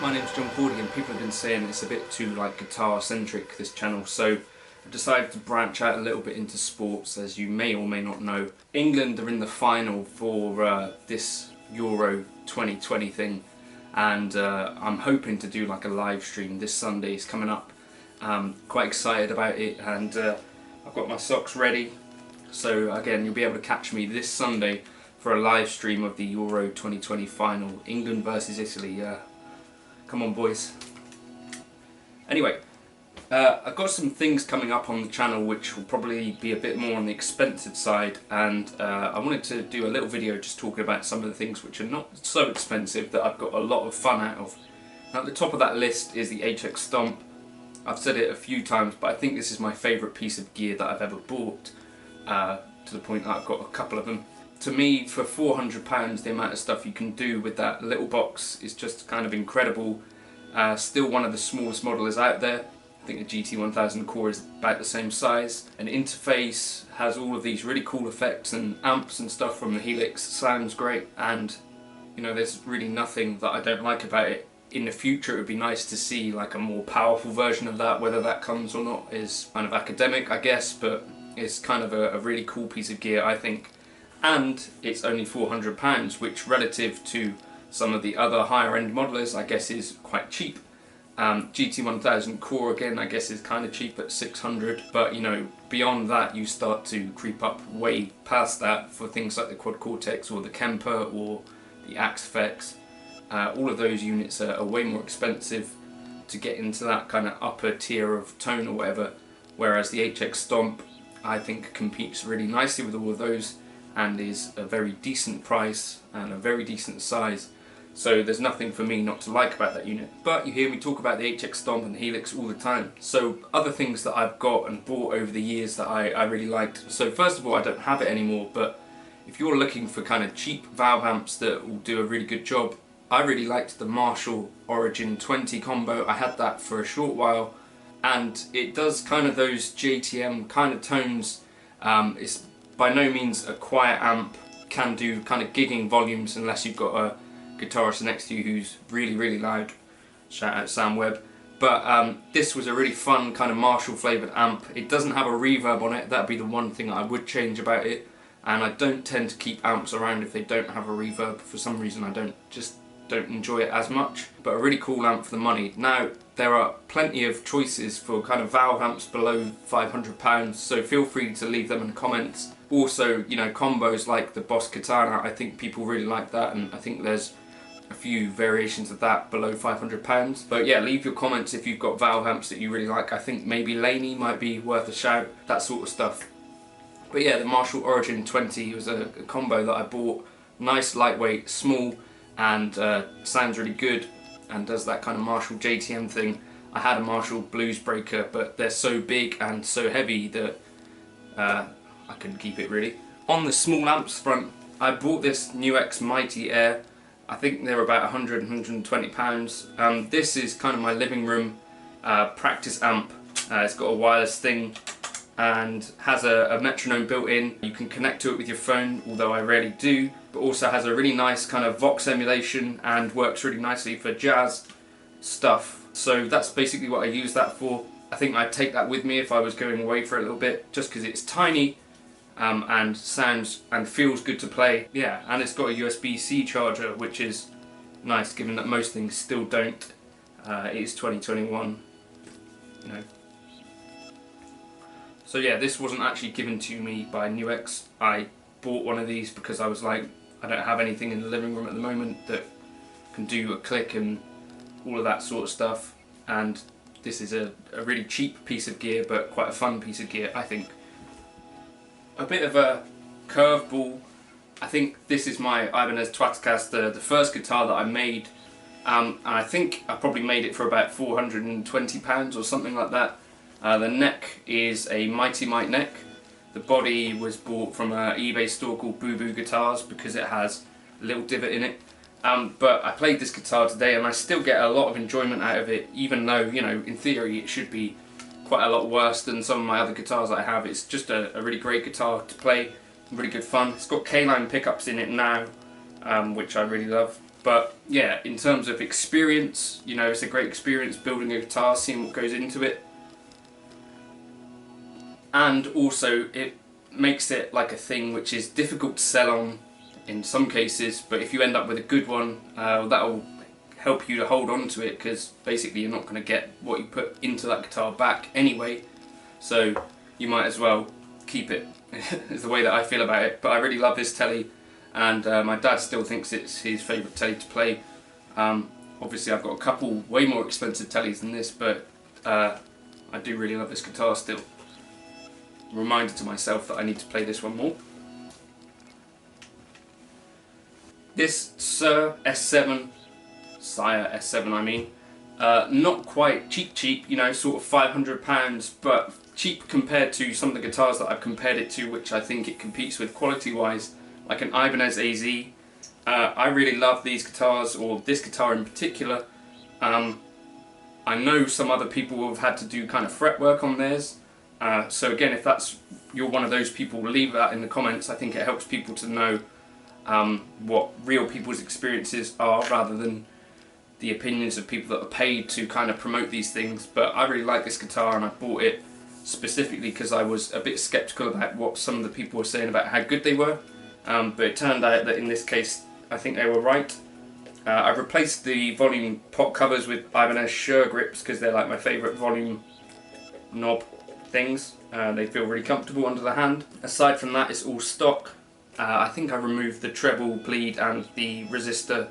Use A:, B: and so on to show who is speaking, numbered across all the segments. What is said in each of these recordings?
A: my name's John Cordy, and people have been saying it's a bit too like guitar centric, this channel, so I've decided to branch out a little bit into sports. As you may or may not know, England are in the final for this Euro 2020 thing, and I'm hoping to do like a live stream this Sunday. It's coming up. Quite excited about it, and I've got my socks ready, so again you'll be able to catch me this Sunday for a live stream of the Euro 2020 final, England versus Italy. Come on boys. Anyway, I've got some things coming up on the channel which will probably be a bit more on the expensive side, and I wanted to do a little video just talking about some of the things which are not so expensive that I've got a lot of fun out of. Now, at the top of that list is the HX Stomp. I've said it a few times, but I think this is my favourite piece of gear that I've ever bought, to the point that I've got a couple of them. To me, for £400, the amount of stuff you can do with that little box is just kind of incredible. Still one of the smallest models out there. I think the GT1000 core is about the same size. An interface, has all of these really cool effects and amps and stuff from the Helix. Sounds great, and you know, there's really nothing that I don't like about it. In the future it would be nice to see like a more powerful version of that. Whether that comes or not is kind of academic, I guess, but it's kind of a really cool piece of gear, I think. And it's only £400, which relative to some of the other higher end modelers I guess is quite cheap. GT1000 core again I guess is kind of cheap at 600, but you know, beyond that you start to creep up way past that for things like the Quad Cortex or the Kemper or the Axe-Fx. All of those units are way more expensive to get into that kind of upper tier of tone or whatever, whereas the HX Stomp I think competes really nicely with all of those and is a very decent price and a very decent size. So there's nothing for me not to like about that unit. But you hear me talk about the HX Stomp and the Helix all the time. So other things that I've got and bought over the years that I really liked. So first of all, I don't have it anymore, but if you're looking for kind of cheap valve amps that will do a really good job, I really liked the Marshall Origin 20 combo. I had that for a short while, and it does kind of those JTM kind of tones. It's by no means a quiet amp, can do kind of gigging volumes unless you've got a guitarist next to you who's really loud. Shout out Sam Webb. But this was a really fun kind of Marshall flavoured amp. It doesn't have a reverb on it. That'd be the one thing I would change about it. And I don't tend to keep amps around if they don't have a reverb. For some reason I don't enjoy it as much. But a really cool amp for the money. Now, there are plenty of choices for kind of valve amps below £500, so feel free to leave them in the comments. Also, you know, combos like the Boss Katana, I think people really like that, and I think there's a few variations of that below £500. But yeah, leave your comments if you've got valve amps that you really like. I think maybe Laney might be worth a shout, that sort of stuff. But yeah, the Marshall Origin 20 was a combo that I bought. Nice, lightweight, small, and sounds really good, and does that kind of Marshall JTM thing. I had a Marshall Blues Breaker, but they're so big and so heavy that I couldn't keep it really. On the small amps front, I bought this NUX Mighty Air. I think they're about £100–120. This is kind of my living room practice amp. It's got a wireless thing and has a metronome built in. You can connect to it with your phone, although I rarely do, but also has a really nice kind of Vox emulation and works really nicely for jazz stuff. So that's basically what I use that for. I think I'd take that with me if I was going away for a little bit, just because it's tiny and sounds and feels good to play. Yeah, and it's got a USB-C charger, which is nice given that most things still don't. It is 2021, you know. So yeah, this wasn't actually given to me by NUX. I bought one of these because I was like, I don't have anything in the living room at the moment that can do a click and all of that sort of stuff, and this is a really cheap piece of gear but quite a fun piece of gear, I think. A bit of a curveball. I think this is my Ibanez Twatcaster, the first guitar that I made, and I think I probably made it for about £420 or something like that. The neck is a Mighty Mite neck. The body was bought from an eBay store called Boo Boo Guitars because it has a little divot in it. But I played this guitar today and I still get a lot of enjoyment out of it, even though, you know, in theory it should be quite a lot worse than some of my other guitars I have. It's just a really great guitar to play, really good fun. It's got K-line pickups in it now, which I really love. But yeah, in terms of experience, you know, it's a great experience building a guitar, seeing what goes into it. And also it makes it like a thing which is difficult to sell on in some cases, but if you end up with a good one, that'll help you to hold on to it, because basically you're not going to get what you put into that guitar back anyway, so you might as well keep it, is the way that I feel about it. But I really love this telly, and my dad still thinks it's his favourite telly to play. Obviously I've got a couple way more expensive tellies than this, but I do really love this guitar still. Reminder to myself that I need to play this one more. This Sire S7 I mean, not quite cheap, you know, sort of £500, but cheap compared to some of the guitars that I've compared it to, which I think it competes with quality wise, like an Ibanez AZ. I really love these guitars, or this guitar in particular. I know some other people have had to do kind of fretwork on theirs. So again, if you're one of those people, leave that in the comments. I think it helps people to know what real people's experiences are, rather than the opinions of people that are paid to kind of promote these things. But I really like this guitar, and I bought it specifically because I was a bit skeptical about what some of the people were saying about how good they were. But it turned out that in this case, I think they were right. I've replaced the volume pot covers with Ibanez Shure grips because they're like my favourite volume knob things. They feel really comfortable under the hand. Aside from that, it's all stock. I think I removed the treble bleed and the resistor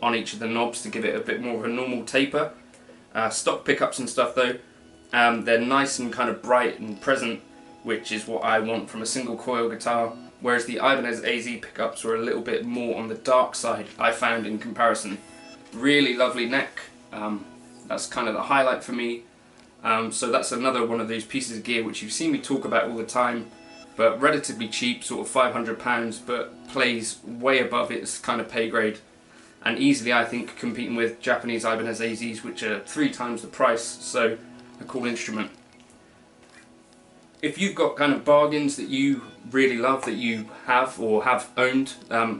A: on each of the knobs to give it a bit more of a normal taper. Stock pickups and stuff though, they're nice and kind of bright and present, which is what I want from a single coil guitar, whereas the Ibanez AZ pickups were a little bit more on the dark side, I found, in comparison. Really lovely neck, that's kind of the highlight for me. So that's another one of those pieces of gear which you've seen me talk about all the time, but relatively cheap, sort of £500, but plays way above its kind of pay grade, and easily, I think, competing with Japanese Ibanez AZs, which are 3 times the price, so a cool instrument. If you've got kind of bargains that you really love, that you have or have owned,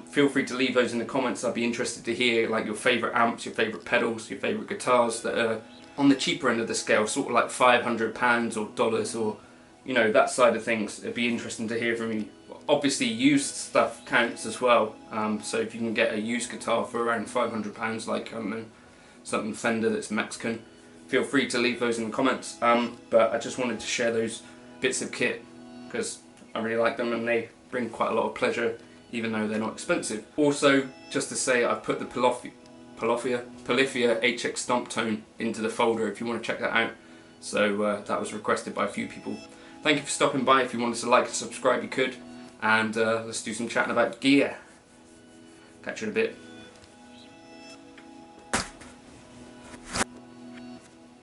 A: feel free to leave those in the comments. I'd be interested to hear like your favourite amps, your favourite pedals, your favourite guitars that are on the cheaper end of the scale, sort of like £500 or dollars, or you know, that side of things. It'd be interesting to hear from you. Obviously used stuff counts as well, so if you can get a used guitar for around £500, like, I don't know, something Fender that's Mexican, feel free to leave those in the comments. But I just wanted to share those bits of kit because I really like them and they bring quite a lot of pleasure, even though they're not expensive. Also, just to say, I've put the Polyphia HX Stomp tone into the folder if you want to check that out. So that was requested by a few people. Thank you for stopping by. If you wanted to like and subscribe, you could. And let's do some chatting about gear. Catch you in a bit.